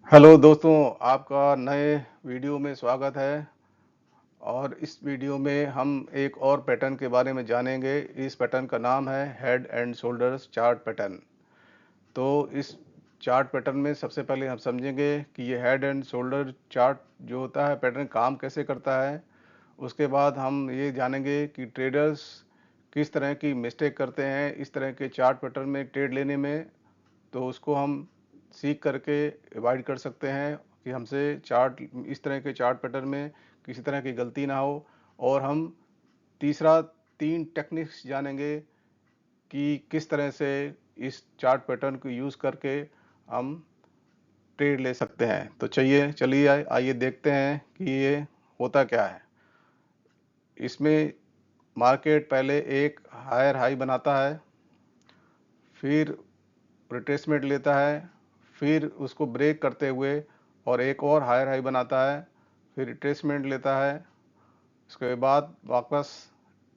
Hello दोस्तों, आपका नए वीडियो में स्वागत है। और इस वीडियो में हम एक और पैटर्न के बारे में जानेंगे। इस पैटर्न का नाम है head and shoulders chart pattern. तो इस चार्ट पैटर्न में सबसे पहले हम समझेंगे कि ये हेड एंड शोल्डर चार्ट जो होता है पैटर्न काम कैसे करता है। उसके बाद हम ये जानेंगे कि ट्रेडर्स किस तरह की मिस्टेक करते हैं इस तरह के चार्ट पैटर्न में ट्रेड लेने में। तो उसको हम सीख करके अवॉइड कर सकते हैं कि हमसे चार्ट इस तरह के चार्ट पैटर्न में किसी तरह की गलती ना हो। और हम तीसरा 3 टेक्निक्स जानेंगे कि किस तरह से इस चार्ट पैटर्न को यूज़ करके हम ट्रेड ले सकते हैं। तो चलिए आइए देखते हैं कि ये होता क्या है। इसमें मार्केट पहले एक हायर हाई बनाता है, फिर रिट्रेसमेंट लेता है, फिर उसको ब्रेक करते हुए और एक और हायर हाई बनाता है, फिर रिट्रेसमेंट लेता है, उसके बाद वापस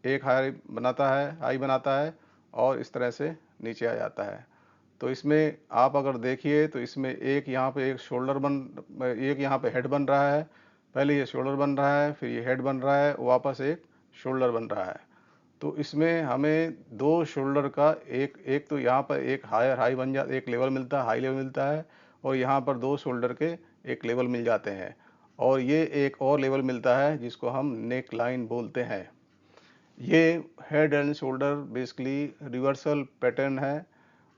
एक हाई बनाता है और इस तरह से नीचे आ जाता है। तो इसमें आप अगर देखिए तो इसमें एक यहाँ पे एक यहाँ पे हेड बन रहा है। पहले ये शोल्डर बन रहा है, फिर ये हेड बन रहा है, वापस एक शोल्डर बन रहा है। तो इसमें हमें दो शोल्डर का एक एक तो यहाँ पर एक हायर हाई बन जा एक लेवल मिलता है, हाई लेवल मिलता है। और यहाँ पर दो शोल्डर के एक लेवल मिल जाते हैं। और ये एक और लेवल मिलता है जिसको हम नेक लाइन बोलते हैं। ये head and shoulder basically reversal pattern है।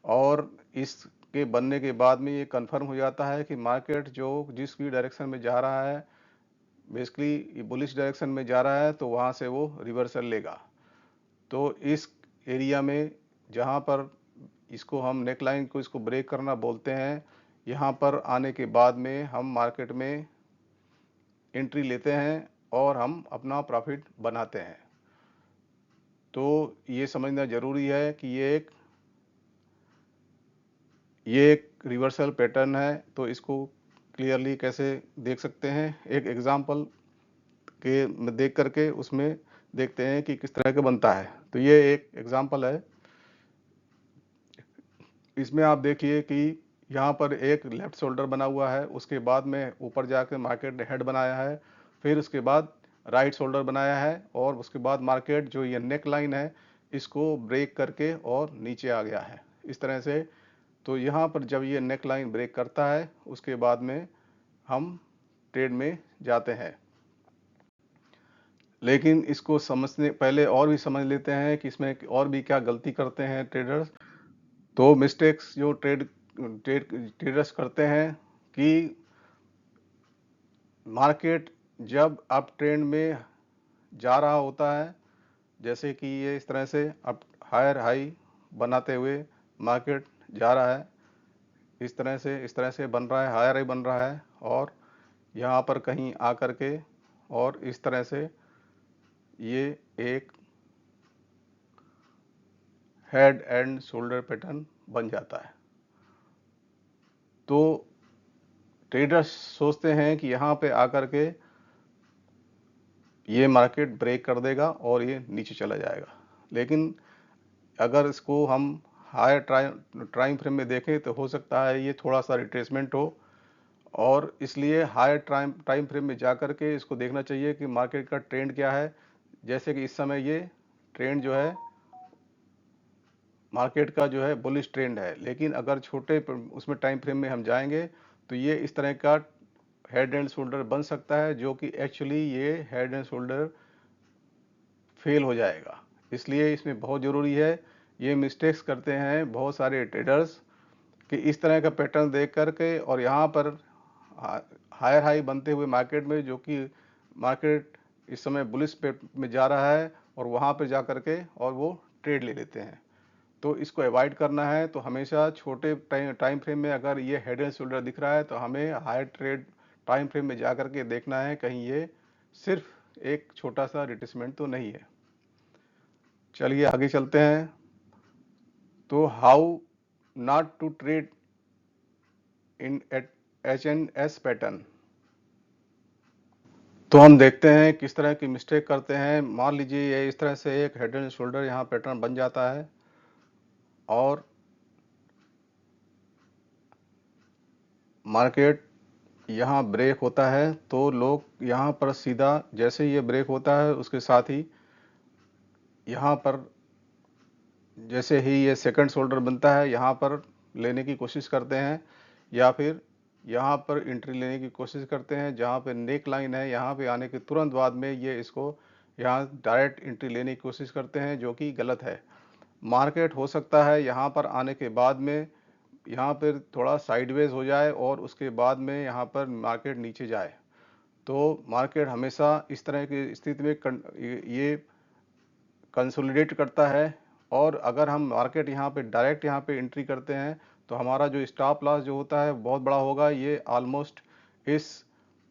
और इसके बनने के बाद में ये कंफर्म हो जाता है कि मार्केट जो जिस भी डायरेक्शन में जा रहा है, बेसिकली बुलिश डायरेक्शन में जा रहा है, तो वहाँ से वो रिवर्सल लेगा। तो इस एरिया में जहाँ पर इसको हम नेकलाइन को इसको ब्रेक करना बोलते हैं, यहाँ पर आने के बाद में हम मार्केट में एंट्री लेते हैं और हम अपना प्रॉफिट बनाते हैं। तो ये समझना ज़रूरी है कि ये एक रिवर्सल पैटर्न है। तो इसको क्लियरली कैसे देख सकते हैं, एक एग्जांपल के में देख करके उसमें देखते हैं कि किस तरह का बनता है। तो ये एक एग्जांपल है। इसमें आप देखिए कि यहाँ पर एक लेफ्ट शोल्डर बना हुआ है, उसके बाद में ऊपर जाकर मार्केट ने हेड बनाया है, फिर उसके बाद राइट शोल्डर बनाया है, और उसके बाद मार्केट जो ये नेक लाइन है इसको ब्रेक करके और नीचे आ गया है इस तरह से। तो यहाँ पर जब ये नेक लाइन ब्रेक करता है उसके बाद में हम ट्रेड में जाते हैं। लेकिन इसको समझने पहले और भी समझ लेते हैं कि इसमें और भी क्या गलती करते हैं ट्रेडर्स। तो मिस्टेक्स जो ट्रेडर्स करते हैं कि मार्केट जब अप ट्रेंड में जा रहा होता है, जैसे कि ये इस तरह से अप हायर हाई बनाते हुए मार्केट जा रहा है, इस तरह से बन रहा है, हायर हाई बन रहा है, और यहाँ पर कहीं आकर के और इस तरह से ये एक हेड एंड शोल्डर पैटर्न बन जाता है। तो ट्रेडर्स सोचते हैं कि यहाँ पे आकर के ये मार्केट ब्रेक कर देगा और ये नीचे चला जाएगा। लेकिन अगर इसको हम हायर टाइम फ्रेम में देखें तो हो सकता है ये थोड़ा सा रिट्रेसमेंट हो, और इसलिए हायर टाइम फ्रेम में जा कर के इसको देखना चाहिए कि मार्केट का ट्रेंड क्या है। जैसे कि इस समय ये ट्रेंड जो है मार्केट का जो है बुलिश ट्रेंड है। लेकिन अगर छोटे उसमें टाइम फ्रेम में हम जाएंगे तो ये इस तरह का हेड एंड शोल्डर बन सकता है, जो कि एक्चुअली ये हेड एंड शोल्डर फेल हो जाएगा। इसलिए इसमें बहुत ज़रूरी है, ये मिस्टेक्स करते हैं बहुत सारे ट्रेडर्स कि इस तरह का पैटर्न देख करके और यहाँ पर हायर हाई बनते हुए मार्केट में, जो कि मार्केट इस समय बुलिश पे में जा रहा है, और वहाँ पर जा करके और वो ट्रेड ले लेते हैं। तो इसको अवॉइड करना है। तो हमेशा छोटे टाइम फ्रेम में अगर ये हेड एंड शोल्डर दिख रहा है तो हमें हायर ट्रेड टाइम फ्रेम में जा करके देखना है कहीं ये सिर्फ एक छोटा सा रिट्रेसमेंट तो नहीं है। चलिए आगे चलते हैं। तो how not to trade in H and S pattern. तो हम देखते हैं किस तरह की मिस्टेक करते हैं। मान लीजिए ये इस तरह से एक हेड एंड शोल्डर यहाँ पैटर्न बन जाता है, और मार्केट यहाँ ब्रेक होता है तो लोग यहाँ पर सीधा जैसे ये ब्रेक होता है उसके साथ ही यहाँ पर जैसे ही ये सेकंड शोल्डर बनता है यहाँ पर लेने की कोशिश करते हैं, या फिर यहाँ पर एंट्री लेने की कोशिश करते हैं। जहाँ पे नेक लाइन है यहाँ पे आने के तुरंत बाद में ये इसको यहाँ डायरेक्ट एंट्री लेने की कोशिश करते हैं, जो कि गलत है। मार्केट हो सकता है यहाँ पर आने के बाद में यहाँ पर थोड़ा साइडवेज हो जाए और उसके बाद में यहाँ पर मार्केट नीचे जाए। तो मार्केट हमेशा इस तरह की स्थिति में ये कंसोलिडेट करता है। और अगर हम मार्केट यहाँ पे डायरेक्ट यहाँ पे एंट्री करते हैं तो हमारा जो स्टॉप लॉस जो होता है बहुत बड़ा होगा। ये ऑलमोस्ट इस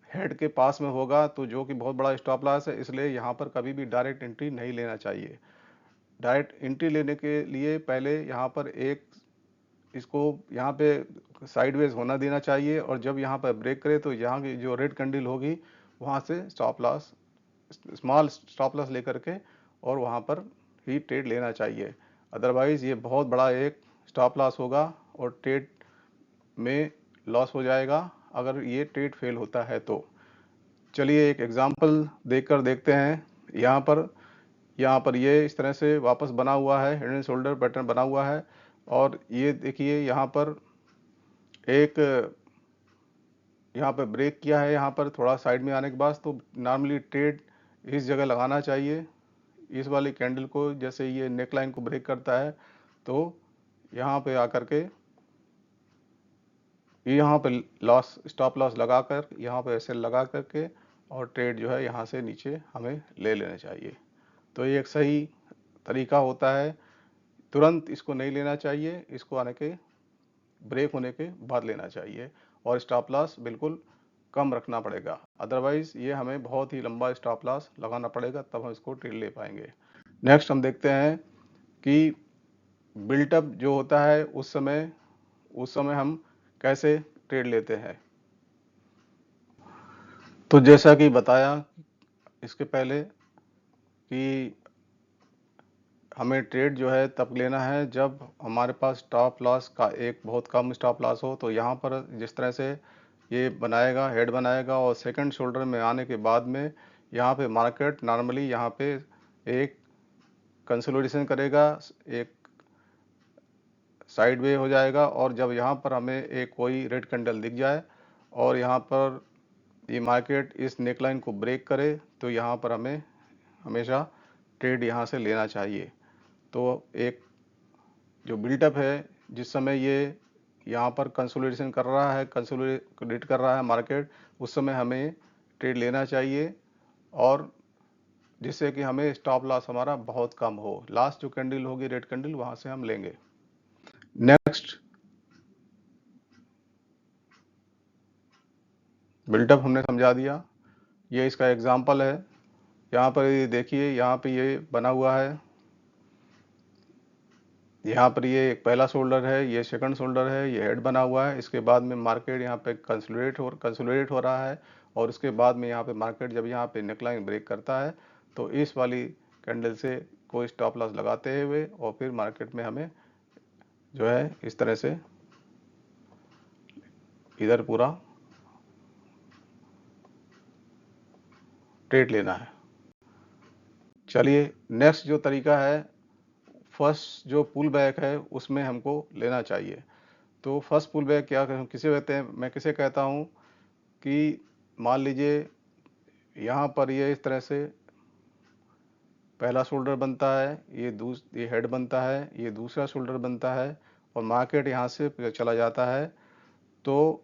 हेड के पास में होगा, तो जो कि बहुत बड़ा स्टॉप लॉस है। इसलिए यहाँ पर कभी भी डायरेक्ट एंट्री नहीं लेना चाहिए। डायरेक्ट एंट्री लेने के लिए पहले यहाँ पर एक इसको यहाँ पे साइडवेज होना देना चाहिए, और जब यहाँ पर ब्रेक करे तो यहाँ की जो रेड कैंडल होगी वहाँ से stop loss small stop loss लेकर के और वहाँ पर ही ट्रेड लेना चाहिए। अदरवाइज़ ये बहुत बड़ा एक स्टॉप लॉस होगा और ट्रेड में लॉस हो जाएगा अगर ये ट्रेड फेल होता है तो। चलिए एक एग्जांपल देखकर देखते हैं। यहाँ पर ये इस तरह से वापस बना हुआ है, हेड एंड शोल्डर पैटर्न बना हुआ है। और ये देखिए यहाँ पर एक यहाँ पे ब्रेक किया है। यहाँ पर थोड़ा साइड में आने के बाद तो नॉर्मली ट्रेड इस जगह लगाना चाहिए, इस वाली कैंडल को। जैसे ये नेक लाइन को ब्रेक करता है तो यहाँ पे आकर के यहाँ पे लॉस स्टॉप लॉस लगाकर यहाँ पे ऐसे लगा करके और ट्रेड जो है यहाँ से नीचे हमें ले लेना चाहिए। तो ये एक सही तरीका होता है। तुरंत इसको नहीं लेना चाहिए, इसको आने के ब्रेक होने के बाद लेना चाहिए और स्टॉप लॉस बिल्कुल कम रखना पड़ेगा। अदरवाइज ये हमें बहुत ही लंबा स्टॉप लॉस लगाना पड़ेगा, तब हम इसको ट्रेड ले पाएंगे। नेक्स्ट हम देखते हैं कि बिल्टअप जो होता है उस समय हम कैसे ट्रेड लेते हैं। तो जैसा कि बताया इसके पहले कि हमें ट्रेड जो है तब लेना है जब हमारे पास स्टॉप लॉस का एक बहुत कम स्टॉप लॉस हो। तो यहाँ पर जिस तरह से ये बनाएगा, हेड बनाएगा और सेकंड शोल्डर में आने के बाद में यहाँ पे मार्केट नॉर्मली यहाँ पे एक कंसोलिडेशन करेगा, एक साइड वे हो जाएगा। और जब यहाँ पर हमें एक कोई रेड कैंडल दिख जाए और यहाँ पर ये मार्केट इस नेकलाइन को ब्रेक करे तो यहाँ पर हमें हमेशा ट्रेड यहाँ से लेना चाहिए। तो एक जो बिल्टअप है, जिस समय ये यहाँ पर कंसोलिडेशन कर रहा है, कंसोलिडेट कर रहा है मार्केट, उस समय हमें ट्रेड लेना चाहिए और जिससे कि हमें स्टॉप लॉस हमारा बहुत कम हो। लास्ट जो कैंडल होगी रेड कैंडल, वहाँ से हम लेंगे। नेक्स्ट बिल्टअप हमने समझा दिया, ये इसका एग्जाम्पल है। यहाँ पर ये देखिए, यहाँ पे ये बना हुआ है, यहाँ पर ये एक पहला शोल्डर है, ये सेकंड शोल्डर है, ये हेड बना हुआ है। इसके बाद में मार्केट यहाँ पे कंसोलिडेट हो रहा है और उसके बाद में यहाँ पे मार्केट जब यहाँ पे नेकलाइन ब्रेक करता है तो इस वाली कैंडल से कोई स्टॉप लॉस लगाते हुए और फिर मार्केट में हमें जो है इस तरह से इधर पूरा ट्रेड लेना है। चलिए नेक्स्ट जो तरीका है, फर्स्ट जो पुल बैक है उसमें हमको लेना चाहिए। तो फर्स्ट पुल बैक किसे कहते हैं, मैं किसे कहता हूँ कि मान लीजिए यहाँ पर ये इस तरह से पहला शोल्डर बनता है, ये हेड बनता है, ये दूसरा शोल्डर बनता है और मार्केट यहाँ से चला जाता है। तो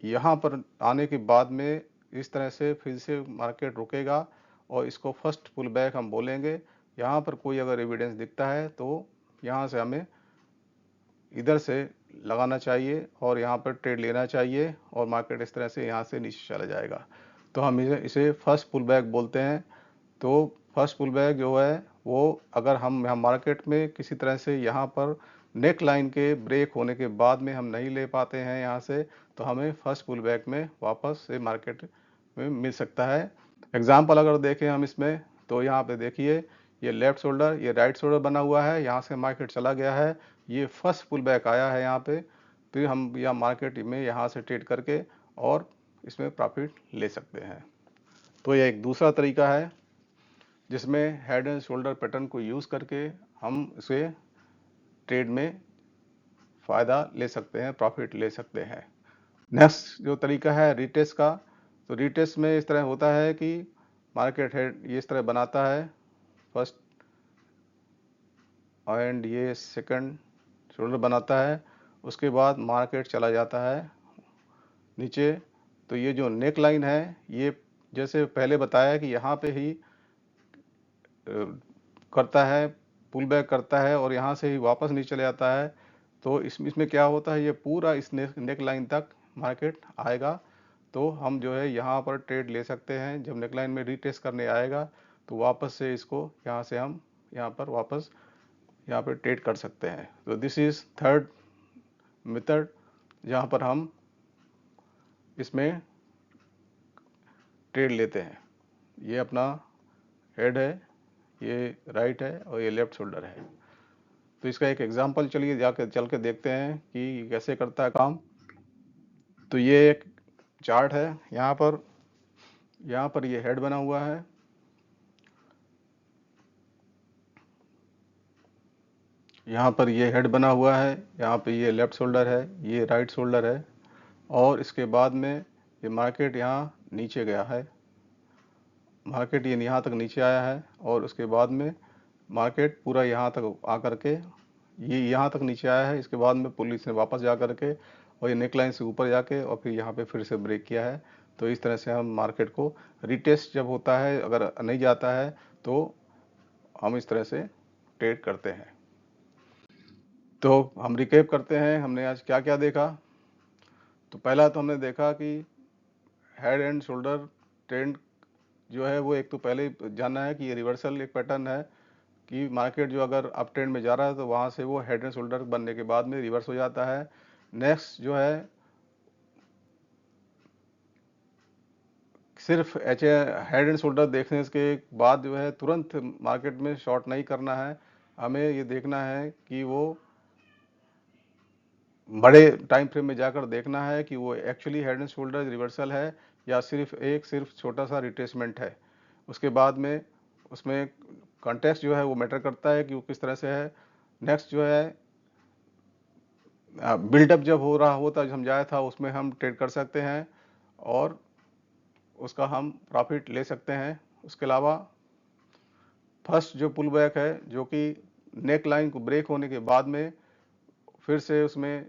यहाँ पर आने के बाद में इस तरह से फिर से मार्केट रुकेगा और इसको फर्स्ट पुल बैक हम बोलेंगे। यहाँ पर कोई अगर एविडेंस दिखता है तो यहाँ से हमें इधर से लगाना चाहिए और यहाँ पर ट्रेड लेना चाहिए और मार्केट इस तरह से यहाँ से नीचे चला जाएगा। तो हम इसे फर्स्ट पुल बैक बोलते हैं। तो फर्स्ट पुल बैक जो है वो अगर हम यहाँ मार्केट में किसी तरह से यहाँ पर नेक लाइन के ब्रेक होने के बाद में हम नहीं ले पाते हैं यहाँ से, तो हमें फर्स्ट पुल बैक में वापस से मार्केट में मिल सकता है। एग्जाम्पल अगर देखें हम इसमें, तो यहाँ पे देखिए ये लेफ्ट शोल्डर, ये राइट शोल्डर बना हुआ है, यहाँ से मार्केट चला गया है, ये फर्स्ट पुल बैक आया है यहाँ पे। फिर हम यहाँ मार्केट में यहाँ से ट्रेड करके और इसमें प्रॉफिट ले सकते हैं। तो यह एक दूसरा तरीका है जिसमें हेड एंड शोल्डर पैटर्न को यूज़ करके हम इसे ट्रेड में फ़ायदा ले सकते हैं, प्रॉफिट ले सकते हैं। नेक्स्ट जो तरीका है रीटेस्ट का, तो रीटेस्ट में इस तरह होता है कि मार्केट हेड ये इस तरह बनाता है फर्स्ट एंड ये सेकंड शोल्डर बनाता है, उसके बाद मार्केट चला जाता है नीचे। तो ये जो नेक लाइन है ये जैसे पहले बताया कि यहाँ पे ही करता है, पुल बैक करता है और यहाँ से ही वापस नीचे चले जाता है। तो इसमें क्या होता है, ये पूरा इस नेक लाइन तक मार्केट आएगा। तो हम जो है यहाँ पर ट्रेड ले सकते हैं। जब नेक लाइन में रीटेस्ट करने आएगा तो वापस से इसको यहाँ से हम यहाँ पर वापस यहाँ पर ट्रेड कर सकते हैं। तो दिस इज थर्ड मेथड जहाँ पर हम इसमें ट्रेड लेते हैं। ये अपना हेड है, ये राइट है और ये लेफ्ट शोल्डर है। तो इसका एक एग्जांपल चलिए जाकर चल के देखते हैं कि कैसे करता है काम। तो ये एक चार्ट है, यहाँ पर ये हेड बना हुआ है, यहाँ पर ये हेड बना हुआ है, यहाँ पे ये लेफ्ट शोल्डर है, ये राइट शोल्डर है और इसके बाद में ये मार्केट यहाँ नीचे गया है, मार्केट ये यहाँ तक नीचे आया है और उसके बाद में मार्केट पूरा यहाँ तक आकर के ये यहाँ तक नीचे आया है। इसके बाद में पुलिस ने वापस जा करके और ये नेकलाइन से ऊपर जाके और फिर यहाँ पे फिर से ब्रेक किया है। तो इस तरह से हम मार्केट को रीटेस्ट जब होता है, अगर नहीं जाता है तो हम इस तरह से ट्रेड करते हैं। तो हम रिकैप करते हैं, हमने आज क्या क्या देखा। तो पहला तो हमने देखा कि हेड एंड शोल्डर ट्रेंड जो है वो एक तो पहले ही जानना है कि ये रिवर्सल एक पैटर्न है कि मार्केट जो अगर अप ट्रेंड में जा रहा है तो वहाँ से वो हेड एंड शोल्डर बनने के बाद में रिवर्स हो जाता है। नेक्स्ट जो है सिर्फ हेड एंड शोल्डर देखने के बाद जो है तुरंत मार्केट में शॉर्ट नहीं करना है, हमें ये देखना है कि वो बड़े टाइम फ्रेम में जाकर देखना है कि वो actually head and shoulder reversal है या सिर्फ छोटा सा रिट्रेसमेंट है। उसके बाद में उसमें कॉन्टेक्स्ट जो है वो मैटर करता है कि वो किस तरह से है। नेक्स्ट जो है बिल्डअप जब हो रहा होता है, समझाया था, उसमें हम ट्रेड कर सकते हैं और उसका हम प्रॉफिट ले सकते हैं। उसके अलावा फर्स्ट जो पुल बैक है जो कि नेक लाइन को ब्रेक होने के बाद में फिर से उसमें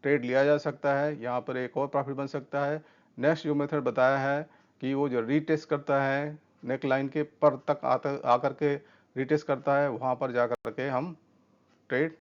ट्रेड लिया जा सकता है, यहाँ पर एक और प्रॉफिट बन सकता है। नेक्स्ट जो मेथड बताया है कि वो जो रीटेस्ट करता है नेक लाइन के पर तक आकर के रीटेस्ट करता है, वहाँ पर जा कर के हम ट्रेड